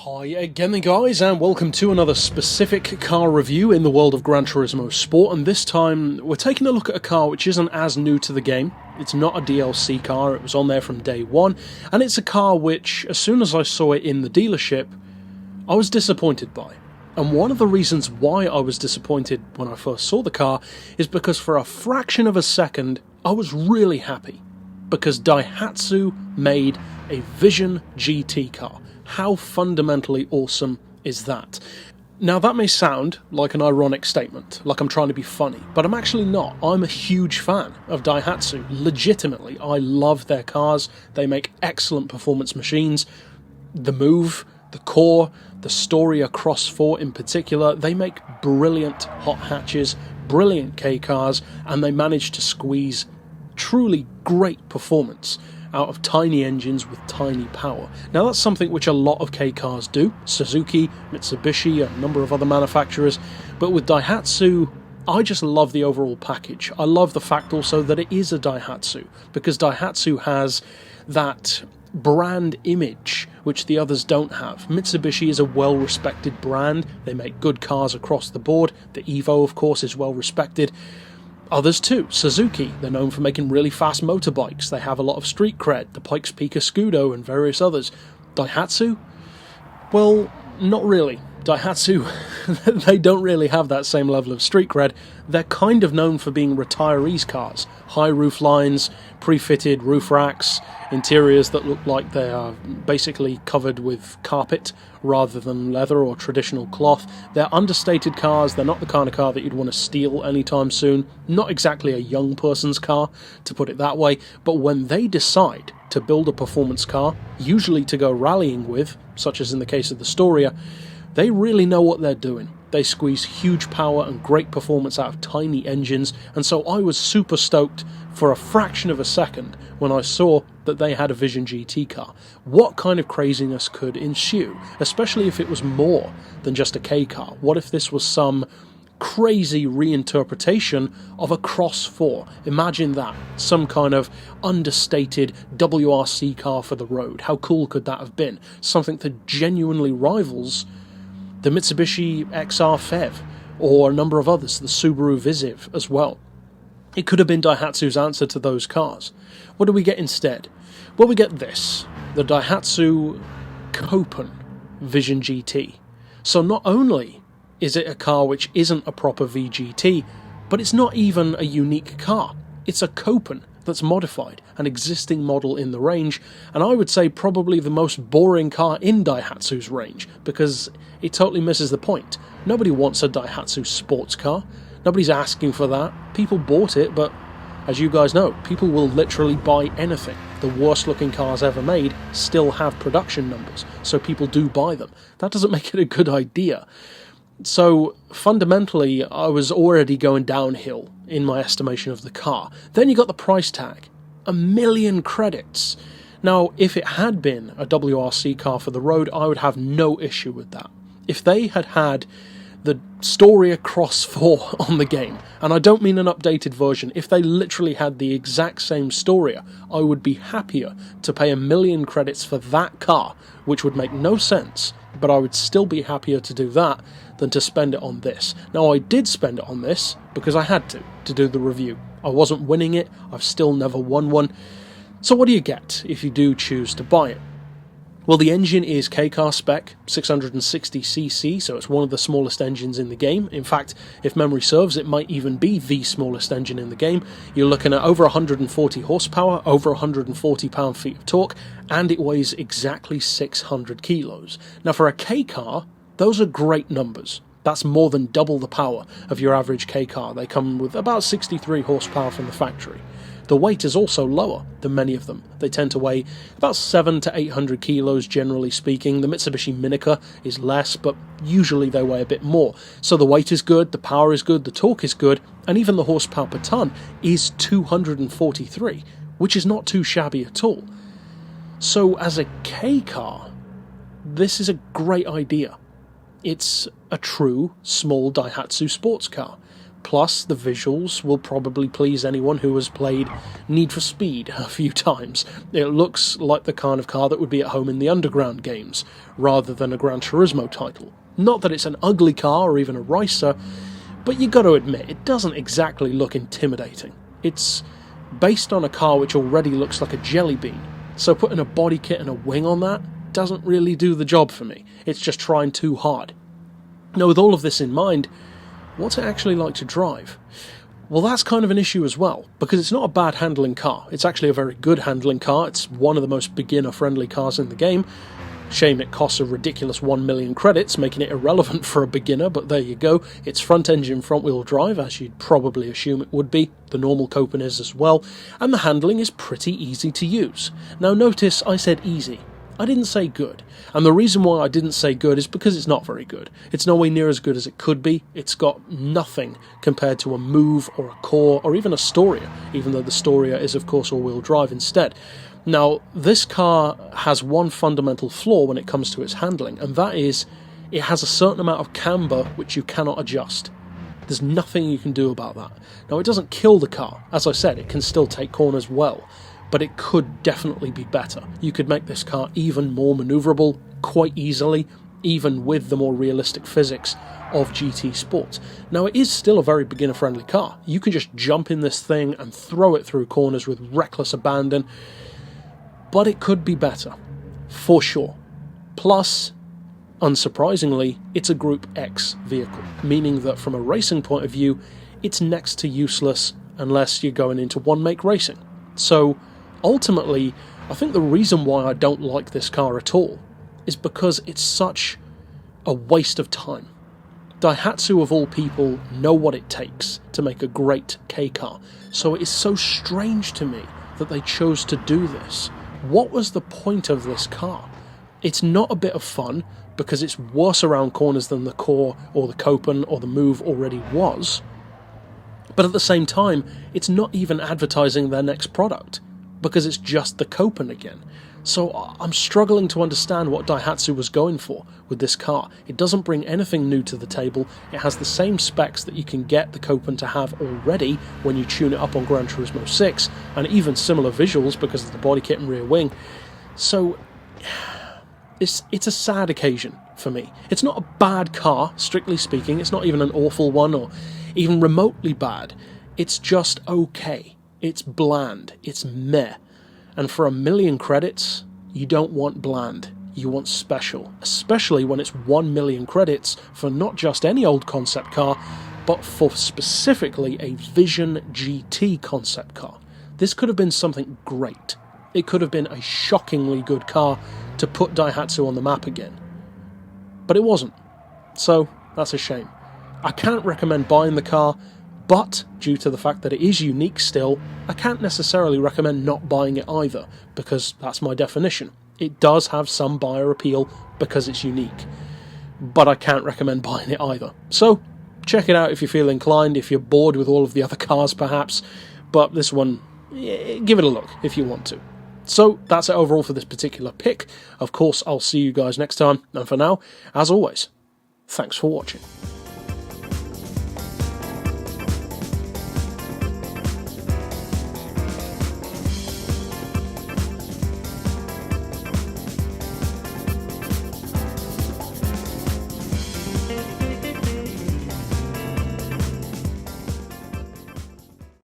Hi again then guys, and welcome to another specific car review in the world of Gran Turismo Sport, and this time we're taking a look at a car which isn't as new to the game. It's not a DLC car, it was on there from day one, and it's a car which, as soon as I saw it in the dealership, I was disappointed by. And one of the reasons why I was disappointed when I first saw the car is because for a fraction of a second I was really happy, because Daihatsu made a Vision GT car. How fundamentally awesome is that? Now that may sound like an ironic statement, like I'm trying to be funny, but I'm actually not. I'm a huge fan of Daihatsu, legitimately. I love their cars, they make excellent performance machines. The Move, the Core, the Storia Cross 4 in particular, they make brilliant hot hatches, brilliant K cars, and they manage to squeeze truly great performance out of tiny engines with tiny power. Now that's something which a lot of K cars do, Suzuki, Mitsubishi, a number of other manufacturers, but with Daihatsu, I just love the overall package. I love the fact also that it is a Daihatsu, because Daihatsu has that brand image which the others don't have. Mitsubishi is a well-respected brand, they make good cars across the board, the Evo of course is well respected. Others too, Suzuki, they're known for making really fast motorbikes, they have a lot of street cred, the Pikes Peak Scudo and various others. Daihatsu? Well, not really. Daihatsu, they don't really have that same level of street cred. They're kind of known for being retirees' cars. High roof lines, pre-fitted roof racks, interiors that look like they are basically covered with carpet rather than leather or traditional cloth. They're understated cars, they're not the kind of car that you'd want to steal anytime soon. Not exactly a young person's car, to put it that way, but when they decide to build a performance car, usually to go rallying with, such as in the case of the Storia, they really know what they're doing. They squeeze huge power and great performance out of tiny engines, and so I was super stoked for a fraction of a second when I saw that they had a Vision GT car. What kind of craziness could ensue, especially if it was more than just a K car? What if this was some crazy reinterpretation of a Cross 4? Imagine that, some kind of understated WRC car for the road. How cool could that have been? Something that genuinely rivals the Mitsubishi XR Fev, or a number of others, the Subaru Visiv as well. It could have been Daihatsu's answer to those cars. What do we get instead? Well, we get this, the Daihatsu Copen Vision GT. So not only is it a car which isn't a proper VGT, but it's not even a unique car. It's a Copen that's modified, an existing model in the range, and I would say probably the most boring car in Daihatsu's range, because it totally misses the point. Nobody wants a Daihatsu sports car. Nobody's asking for that. People bought it, but as you guys know, people will literally buy anything. The worst looking cars ever made still have production numbers, so people do buy them. That doesn't make it a good idea. So fundamentally, I was already going downhill in my estimation of the car. Then you got the price tag, 1 million credits. Now, if it had been a WRC car for the road, I would have no issue with that. If they had had the Storia Cross 4 on the game, and I don't mean an updated version, if they literally had the exact same Storia, I would be happier to pay 1 million credits for that car, which would make no sense, but I would still be happier to do that than to spend it on this. Now, I did spend it on this because I had to do the review. I wasn't winning it, I've still never won one. So what do you get if you do choose to buy it? Well, the engine is K-car spec, 660cc, so it's one of the smallest engines in the game. In fact, if memory serves, it might even be the smallest engine in the game. You're looking at over 140 horsepower, over 140 pound-feet of torque, and it weighs exactly 600 kilos. Now, for a K-car, those are great numbers. That's more than double the power of your average K-car. They come with about 63 horsepower from the factory. The weight is also lower than many of them. They tend to weigh about 700 to 800 kilos generally speaking. The Mitsubishi Minica is less, but usually they weigh a bit more. So the weight is good, the power is good, the torque is good, and even the horsepower per tonne is 243, which is not too shabby at all. So as a K car, this is a great idea. It's a true small Daihatsu sports car. plus the visuals will probably please anyone who has played Need for Speed a few times. It looks like the kind of car that would be at home in the Underground games, rather than a Gran Turismo title. Not that it's an ugly car or even a racer, but you got to admit, it doesn't exactly look intimidating. It's based on a car which already looks like a jelly bean, so putting a body kit and a wing on that doesn't really do the job for me. It's just trying too hard. Now, with all of this in mind, what's it actually like to drive? Well, that's kind of an issue as well, because it's not a bad handling car. It's actually a very good handling car. It's one of the most beginner-friendly cars in the game. Shame it costs a ridiculous 1 million credits, making it irrelevant for a beginner, but there you go. It's front-engine, front-wheel drive, as you'd probably assume it would be. The normal Copen is as well, and the handling is pretty easy to use. Now notice I said easy. I didn't say good, and the reason why I didn't say good is because it's not very good. It's nowhere near as good as it could be. It's got nothing compared to a Move or a Core or even a Storia, even though the Storia is of course all-wheel drive instead. Now, this car has one fundamental flaw when it comes to its handling, and that is it has a certain amount of camber which you cannot adjust. There's nothing you can do about that. Now, it doesn't kill the car. As I said, it can still take corners well, but it could definitely be better. You could make this car even more manoeuvrable quite easily, even with the more realistic physics of GT Sport. Now, it is still a very beginner-friendly car. You can just jump in this thing and throw it through corners with reckless abandon, but it could be better, for sure. Plus, unsurprisingly, it's a Group X vehicle, meaning that from a racing point of view, it's next to useless unless you're going into one-make racing. So, ultimately, I think the reason why I don't like this car at all is because it's such a waste of time. Daihatsu, of all people, know what it takes to make a great K car, so it is so strange to me that they chose to do this. What was the point of this car? It's not a bit of fun, because it's worse around corners than the Core or the Copen or the Move already was, but at the same time, it's not even advertising their next product, because it's just the Copen again. So I'm struggling to understand what Daihatsu was going for with this car. It doesn't bring anything new to the table. It has the same specs that you can get the Copen to have already when you tune it up on Gran Turismo 6, and even similar visuals because of the body kit and rear wing. So it's a sad occasion for me. It's not a bad car, strictly speaking. It's not even an awful one or even remotely bad. It's just okay. It's bland. It's meh. And for 1 million credits, you don't want bland. You want special. Especially when it's 1 million credits for not just any old concept car, but for specifically a Vision GT concept car. This could have been something great. It could have been a shockingly good car to put Daihatsu on the map again. But it wasn't. So, that's a shame. I can't recommend buying the car, but due to the fact that it is unique still, I can't necessarily recommend not buying it either, because that's my definition. It does have some buyer appeal because it's unique, but I can't recommend buying it either. So, check it out if you feel inclined, if you're bored with all of the other cars perhaps, but this one, give it a look if you want to. So, that's it overall for this particular pick. Of course, I'll see you guys next time, and for now, as always, thanks for watching.